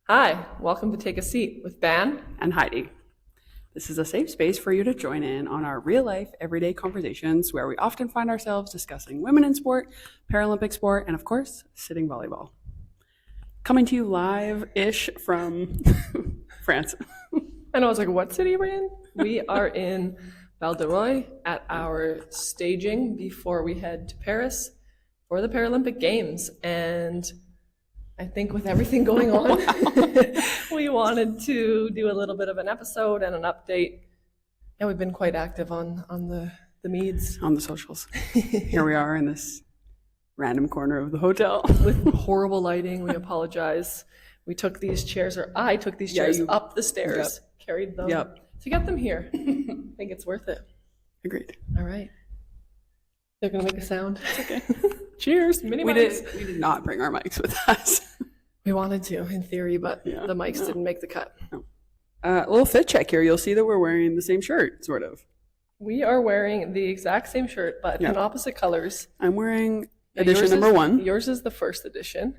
Hi, welcome to Take a Seat with Ban. And Heidi. This is a safe space for you to join in on our real-life, everyday conversations where we often find ourselves discussing women in sport, Paralympic sport, and of course, sitting volleyball. Coming to you live-ish from France. I know, I was like, what city are we in? We are in Val d'Oreille at our staging before we head to Paris for the Paralympic Games. And I think with everything going on, we wanted to do a little bit of an episode and an update. And we've been quite active on the meads. On the socials. Here we are in this random corner of the hotel. With horrible lighting, we apologize. We took these chairs, or I took these chairs up the stairs, carried them to get them here. I think it's worth it. Agreed. All right. They're going to make a sound. Okay. Cheers. Mini mics. We did not bring our mics with us. We wanted to, in theory, but the mics didn't make the cut. No. A little fit check here. You'll see that we're wearing the same shirt, sort of. We are wearing the exact same shirt, but in opposite colors. I'm wearing edition number 1. Yours is the first edition,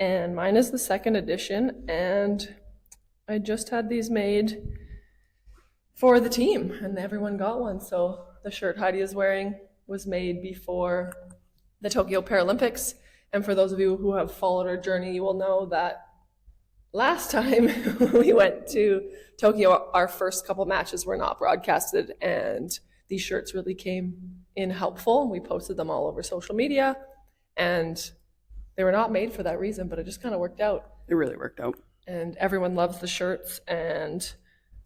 and mine is the second edition. And I just had these made for the team, and everyone got one. So the shirt Heidi is wearing was made before the Tokyo Paralympics. And for those of you who have followed our journey, you will know that last time we went to Tokyo, our first couple matches were not broadcasted, and these shirts really came in helpful. We posted them all over social media, and they were not made for that reason, but it just kind of worked out. It really worked out. And everyone loves the shirts, and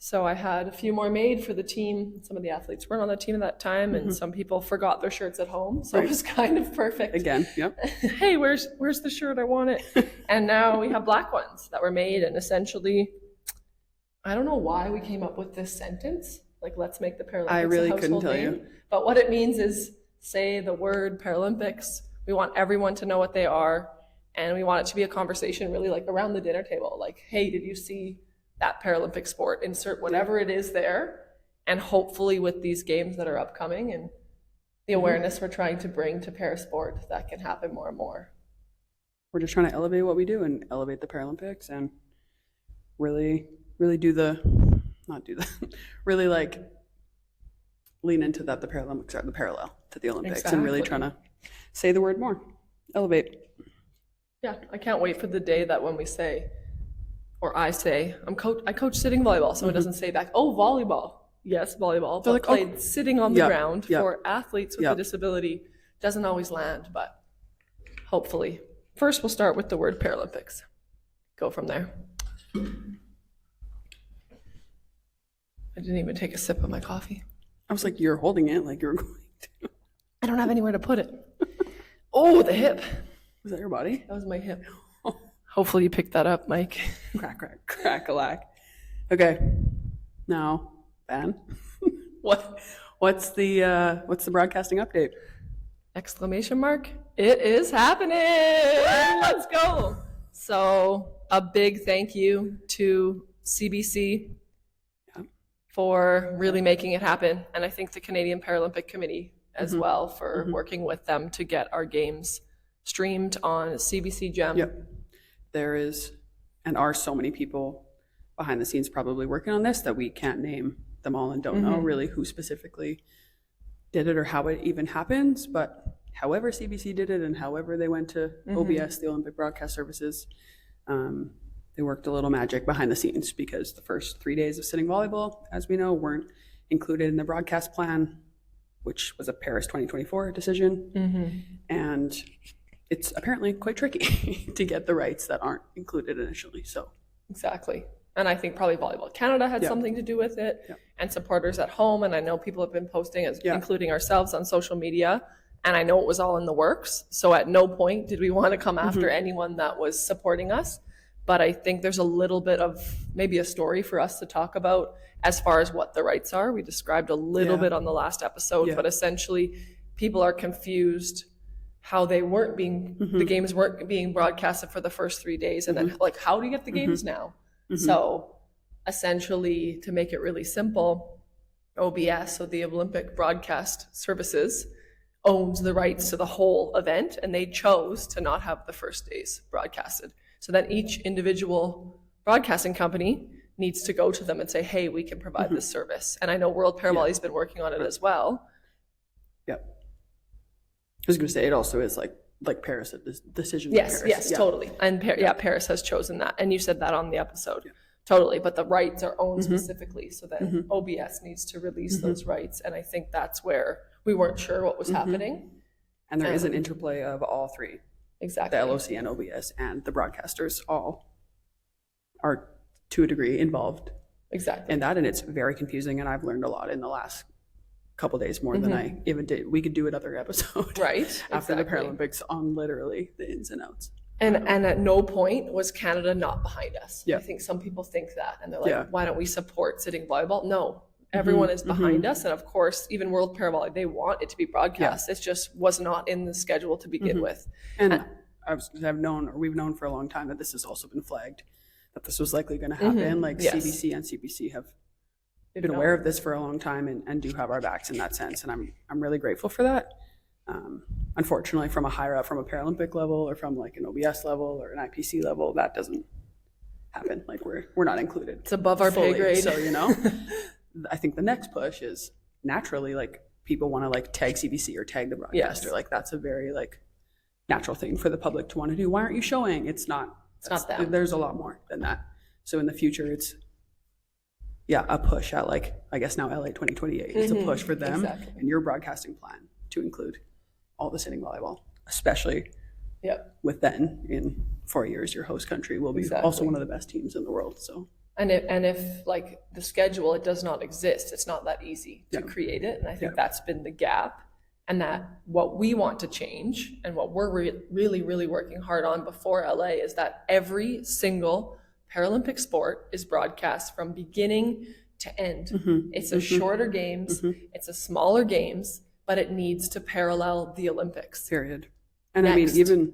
so I had a few more made for the team. Some of the athletes weren't on the team at that time, and some people forgot their shirts at home, so it was kind of perfect. Again, yep. Hey, where's the shirt? I want it. And now we have black ones that were made, and essentially, I don't know why we came up with this sentence, like, let's make the Paralympics I really a household couldn't tell name. you. But what it means is, say the word Paralympics. We want everyone to know what they are, and we want it to be a conversation really like around the dinner table. Like, hey, did you see that Paralympic sport? Insert whatever it is there. And hopefully with these games that are upcoming and the awareness we're trying to bring to parasport, that can happen more and more. We're just trying to elevate what we do and elevate the Paralympics and really really like lean into that the Paralympics are the parallel to the Olympics. And really trying to say the word more. Elevate. Yeah, I can't wait for the day that when we say, or I say, I coach sitting volleyball, so it doesn't say back, oh, volleyball. Yes, volleyball, but like, played sitting on the ground for athletes with a disability. Doesn't always land, but hopefully. First, we'll start with the word Paralympics. Go from there. I didn't even take a sip of my coffee. I was like, you're holding it like you're going to. I don't have anywhere to put it. Oh, the hip. Was that your body? That was my hip. Hopefully you picked that up, Mike. Crack-a-lack. Okay, now, Ben, what's the broadcasting update? Exclamation mark. It is happening. Let's go. So a big thank you to CBC for really making it happen. And I think the Canadian Paralympic Committee as well for working with them to get our games streamed on CBC Gem. Yep. There is and are so many people behind the scenes probably working on this that we can't name them all and don't know really who specifically did it or how it even happens. But however CBC did it and however they went to OBS, the Olympic Broadcast Services, they worked a little magic behind the scenes because the first 3 days of sitting volleyball, as we know, weren't included in the broadcast plan, which was a Paris 2024 decision. And it's apparently quite tricky to get the rights that aren't included initially. So exactly. And I think probably Volleyball Canada had something to do with it and supporters at home. And I know people have been posting, including ourselves, on social media. And I know it was all in the works. So at no point did we want to come after anyone that was supporting us. But I think there's a little bit of maybe a story for us to talk about as far as what the rights are. We described a little bit on the last episode, but essentially people are confused how they weren't being, the games weren't being broadcasted for the first 3 days. And then like, how do you get the games now? So essentially, to make it really simple, OBS, so the Olympic Broadcast Services, owns the rights to the whole event, and they chose to not have the first days broadcasted. So that each individual broadcasting company needs to go to them and say, hey, we can provide this service. And I know World Paralympic has been working on it as well. Yep. I was going to say, it also is like Paris, a decision. Yes, Paris. yes, totally. And Paris has chosen that. And you said that on the episode. Yeah. Totally. But the rights are owned specifically. So then OBS needs to release those rights. And I think that's where we weren't sure what was happening. And there is an interplay of all three. Exactly. The LOC and OBS and the broadcasters all are, to a degree, involved in that. And it's very confusing. And I've learned a lot in the last couple days, more than I even did. We could do another episode after the Paralympics on literally the ins and outs. And at no point was Canada not behind us. I think some people think that, and they're like, why don't we support sitting volleyball? No, everyone is behind us. And of course, even World Paralympic, they want it to be broadcast. It just was not in the schedule to begin with. And we've known for a long time that this has also been flagged, that this was likely going to happen. Like CBC and CBC have been aware of this for a long time and do have our backs in that sense. And I'm really grateful for that. Unfortunately, from a higher up, from a Paralympic level or from like an OBS level or an IPC level, that doesn't happen. Like we're not included. It's above our pay grade. So, I think the next push is naturally like people want to like tag CBC or tag the broadcaster. Like that's a very like natural thing for the public to want to do. Why aren't you showing? It's not that. There's a lot more than that. So in the future, it's a push at like, I guess now LA 2028. It's a push for them and your broadcasting plan to include all the sitting volleyball, especially with then in 4 years, your host country will be also one of the best teams in the world. So, and if like the schedule, it does not exist. It's not that easy to create it. And I think that's been the gap, and that what we want to change and what we're really, really working hard on before LA is that every single Paralympic sport is broadcast from beginning to end. It's a shorter games, it's a smaller games, but it needs to parallel the Olympics. Period. And I mean, even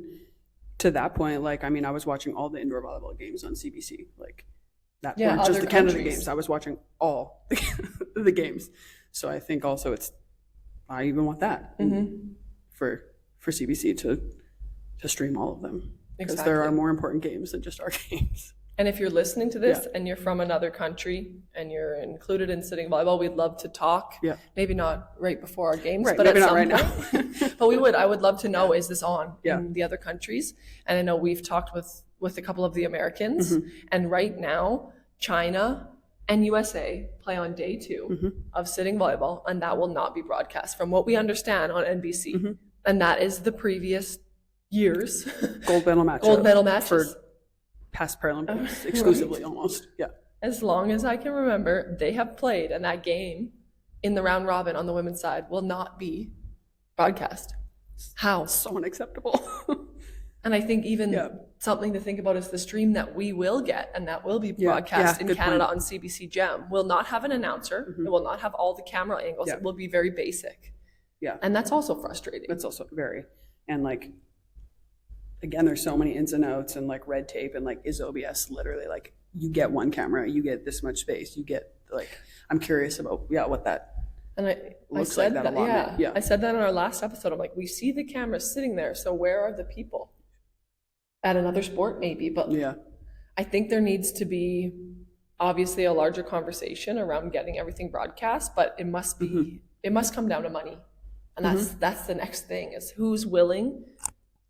to that point, like, I mean, I was watching all the indoor volleyball games on CBC, like that weren't just the Canada games. I was watching all the games. So I think also I even want that for CBC to stream all of them. Because there are more important games than just our games. And if you're listening to this and you're from another country and you're included in sitting volleyball, we'd love to talk. Maybe not right before our games, but at some point. But I would love to know, is this on in the other countries? And I know we've talked with a couple of the Americans. And right now, China and USA play on day 2 of sitting volleyball, and that will not be broadcast from what we understand on NBC. And that is the previous years. Gold medal matches. For past Paralympics exclusively almost. As long as I can remember, they have played, and that game in the round robin on the women's side will not be broadcast. How? So unacceptable. And I think even something to think about is the stream that we will get, and that will be broadcast in Canada on CBC Gem, will not have an announcer. It will not have all the camera angles. It will be very basic. And that's also frustrating. That's also very, and like, again, there's so many ins and outs and like red tape, and like, is OBS literally like, you get one camera, you get this much space, you get like, I'm curious about what that looks like. I said that in our last episode. I'm like, we see the cameras sitting there, so where are the people? At another sport maybe, but I think there needs to be obviously a larger conversation around getting everything broadcast, but it must be it must come down to money. And that's the next thing, is who's willing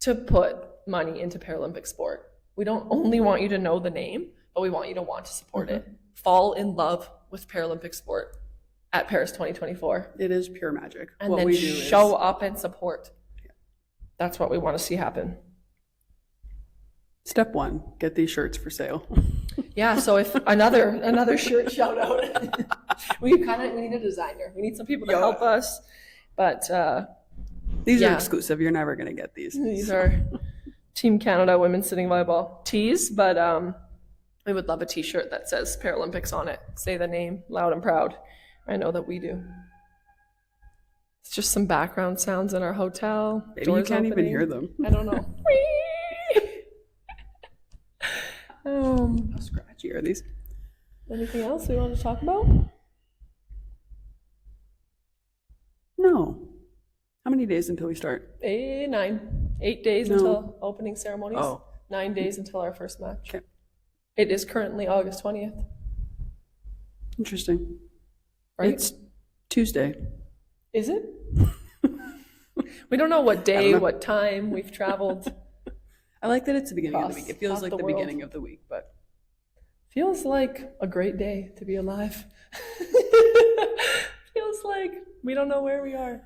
to put money into Paralympic sport. We don't only want you to know the name, but we want you to want to support it. Fall in love with Paralympic sport at Paris 2024. It is pure magic. And what then we do show up and support. That's what we want to see happen. Step 1, get these shirts for sale. So if another shirt shout out. we need a designer. We need some people to help us. But these are exclusive. You're never going to get these. These are Team Canada Women's Sitting Volleyball tees, but we would love a t-shirt that says Paralympics on it. Say the name loud and proud. I know that we do. It's just some background sounds in our hotel. Maybe you can't even hear them. I don't know. How scratchy are these? Anything else we want to talk about? No. How many days until we start? 8 days until opening ceremonies. Oh, 9 days until our first match. Okay. It is currently August 20th. Interesting. Right? It's Tuesday. Is it? We don't know what day, what time we've traveled. I like that it's the beginning of the week. It feels Across like the the world. beginning of the week, but Feels like a great day to be alive. Feels like we don't know where we are.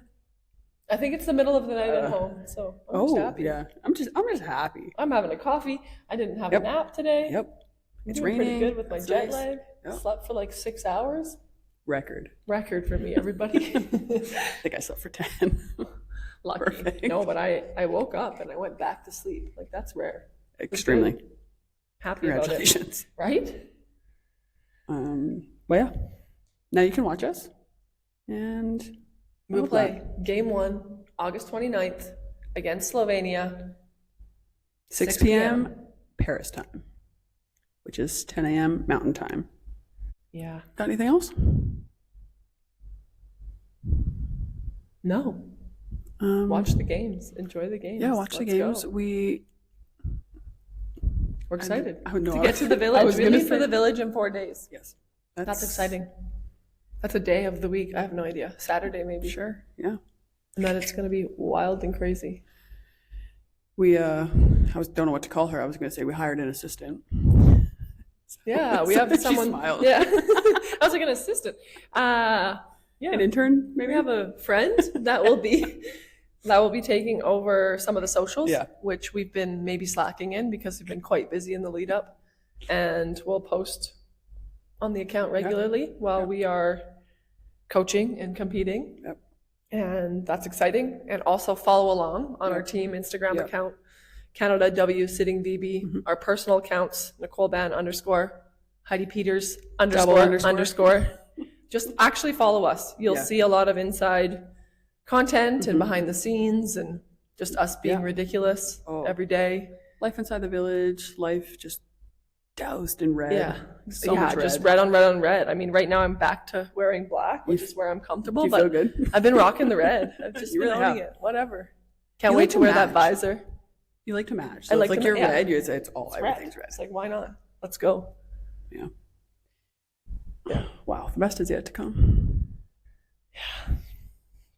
I think it's the middle of the night at home, so I'm just happy. yeah, I'm just happy. I'm having a coffee. I didn't have a Yep. nap today. Yep, I'm it's doing raining. pretty good with my That's jet nice. lag. Yep. Slept for like 6 hours. Record. Record for me, everybody. I think I slept for 10. Lucky. Perfect. No, but I woke up and I went back to sleep. Like, that's rare. Extremely. Happy about it. Congratulations. Right? Well, yeah. Now you can watch us, and We'll play game 1, August 29th, against Slovenia. 6 p.m. Paris time, which is 10 a.m. Mountain time. Yeah. Got anything else? No. Watch the games. Enjoy the games. Yeah, watch the Let's games. go. We're excited I know, to get to the I village. was We gonna leave for say- the village in 4 days. Yes. That's exciting. That's a day of the week. I have no idea. Saturday maybe. Sure. Yeah. And then it's going to be wild and crazy. We don't know what to call her. I was going to say we hired an assistant. Yeah, we have She someone. smiled. Yeah, I was like an assistant. Yeah, An intern, maybe. we have a friend that will be taking over some of the socials, Yeah. which we've been maybe slacking in because we've been quite busy in the lead up, and we'll post on the account regularly while we are coaching and competing. Yep. And that's exciting. And also follow along on our team Instagram Yep. account, Canada W Sitting VB, our personal accounts, Nicole Ban _ Heidi Peters __. Just actually follow us. You'll Yeah. see a lot of inside content and behind the scenes and just us being Yeah. ridiculous Oh. every day. Life inside the village. Life just doused in red. Yeah. So much red. Just red on red on red. I mean, right now I'm back to wearing black, which is where I'm comfortable, You but feel good? I've been rocking the red. I've just You been really owning have. it. Whatever. Can't You wait like to to wear that match. visor. You like to match. I So like it's like to you're ma- yeah. red. It's all Red. everything's red. It's like, why not? Let's go. Yeah. Wow. The best is yet to come. Yeah.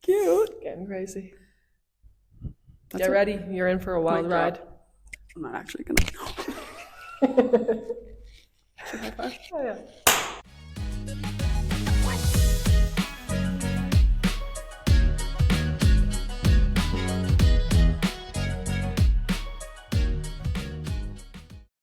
Cute. Getting crazy. That's Get it. ready. You're in for a wild Mic ride. drop. I'm not actually gonna. Oh, yeah.